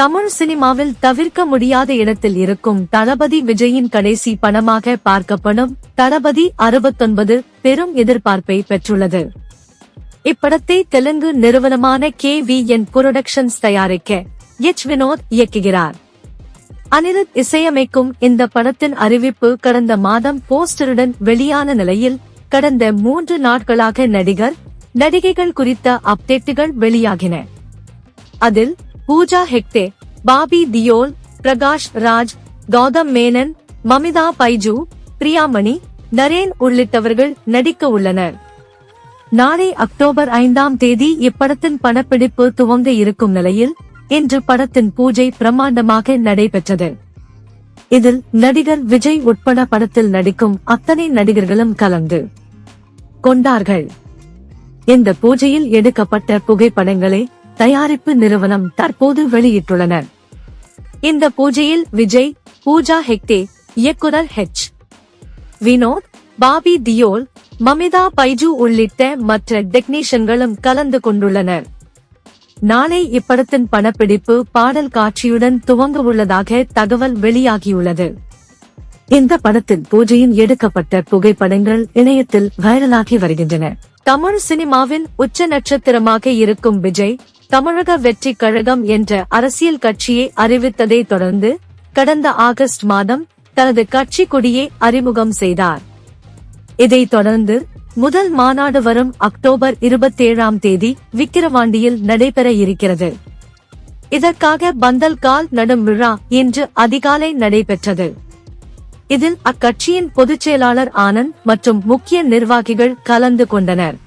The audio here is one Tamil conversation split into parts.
தமிழ் சினிமாவில் தவிர்க்க முடியாத இடத்தில் இருக்கும் தளபதி விஜயின் கடைசி படமாக பார்க்கப்படும் தளபதி 69 பெரும் எதிர்பார்ப்பை பெற்றுள்ளது. இப்படத்தை தெலுங்கு நிறுவனமான KVN புரொடக்ஷன்ஸ் தயாரிக்க எச். வினோத் இயக்குகிறார். அனிருத் இசையமைக்கும் இந்த படத்தின் அறிவிப்பு கடந்த மாதம் போஸ்டருடன் வெளியான நிலையில் கடந்த 3 நாட்களாக நடிகைகள் குறித்த அப்டேட்டுகள் வெளியாகின. அதில் பூஜா ஹெக்டே, பாபி தியோல், பிரகாஷ் ராஜ், கௌதம் மேனன், மமிதா பைஜு, பிரியாமணி, நரேன் உள்ளிட்டவர்கள் நடிக்க உள்ளனர். நாளை அக்டோபர் 5ஆம் தேதி இப்படத்தின் படப்பிடிப்பு துவங்க இருக்கும் நிலையில் இன்று படத்தின் பூஜை பிரமாண்டமாக நடைபெற்றது. இதில் நடிகர் விஜய் உட்பட படத்தில் நடிக்கும் அத்தனை நடிகர்களும் கலந்து கொண்டார்கள். இந்த பூஜையில் எடுக்கப்பட்ட புகைப்படங்களை தயாரிப்பு நிறுவனம் தற்போது வெளியிட்டுள்ளனர். இந்த பூஜையில் விஜய், பூஜா ஹெக்டே, இயக்குனர் எச். வினோத், பாபி தியோல், மமிதா பைஜு உள்ளிட்ட மற்ற டெக்னீஷியன்களும் கலந்து கொண்டுள்ளனர். நாளை இப்படத்தின் படப்பிடிப்பு பாடல் காட்சியுடன் துவங்க உள்ளதாக தகவல் வெளியாகியுள்ளது. இந்த படத்தின் பூஜையில் எடுக்கப்பட்ட புகைப்படங்கள் இணையத்தில் வைரலாகி வருகின்றன. தமிழ் சினிமாவின் உச்ச நட்சத்திரமாக இருக்கும் விஜய் தமிழக வெற்றி கழகம் என்ற அரசியல் கட்சியை அறிவித்ததை தொடர்ந்து கடந்த ஆகஸ்ட் மாதம் தனது கட்சி கொடியை அறிமுகம் செய்தார். இதைத் தொடர்ந்து முதல் மாநாடு வரும் அக்டோபர் 27ஆம் தேதி விக்கிரவாண்டியில் நடைபெற இருக்கிறது. இதற்காக பந்தல் கால் நடும் விழா இன்று அதிகாலை நடைபெற்றது. இதில் அக்கட்சியின் பொதுச் செயலாளர் ஆனந்த் மற்றும் முக்கிய நிர்வாகிகள் கலந்து கொண்டனர்.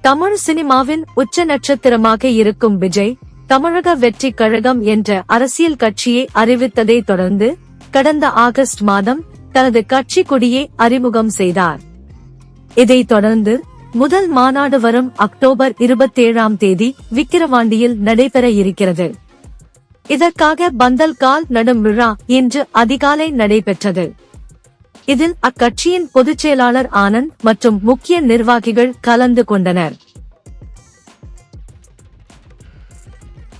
தமிழ் சினிமாவின் உச்ச நட்சத்திரமாக இருக்கும் விஜய் தமிழக வெற்றி கழகம் என்ற அரசியல் கட்சியை அறிவித்ததை தொடர்ந்து கடந்த ஆகஸ்ட் மாதம் தனது கட்சி கொடியை அறிமுகம் செய்தார். இதைத் தொடர்ந்து முதல் மாநாடு வரும் அக்டோபர் 27ஆம் தேதி விக்கிரவாண்டியில் நடைபெற இருக்கிறது. இதற்காக பந்தல் கால் நடும் விழா இன்று அதிகாலை நடைபெற்றது. இதில் அக்கட்சியின் பொதுச் செயலாளர் ஆனந்த் மற்றும் முக்கிய நிர்வாகிகள் கலந்து கொண்டனர்.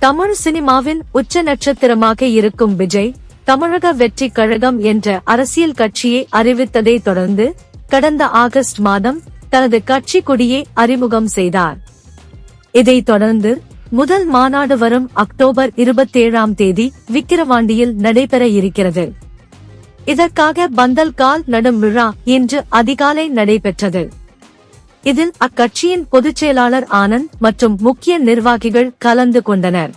தமிழ் சினிமாவின் உச்ச நட்சத்திரமாக இருக்கும் விஜய் தமிழக வெற்றி கழகம் என்ற அரசியல் கட்சியை அறிவித்ததை தொடர்ந்து கடந்த ஆகஸ்ட் மாதம் தனது கட்சி கொடியை அறிமுகம் செய்தார். இதைத் தொடர்ந்து முதல் மாநாடு வரும் அக்டோபர் 27ஆம் தேதி விக்கிரவாண்டியில் நடைபெற இருக்கிறது. இதற்காக பந்தல் கால் நடும் விழா இன்று அதிகாலை நடைபெற்றது. இதில் அக்கட்சியின் பொதுச் செயலாளர் ஆனந்த் மற்றும் முக்கிய நிர்வாகிகள் கலந்து கொண்டனர்.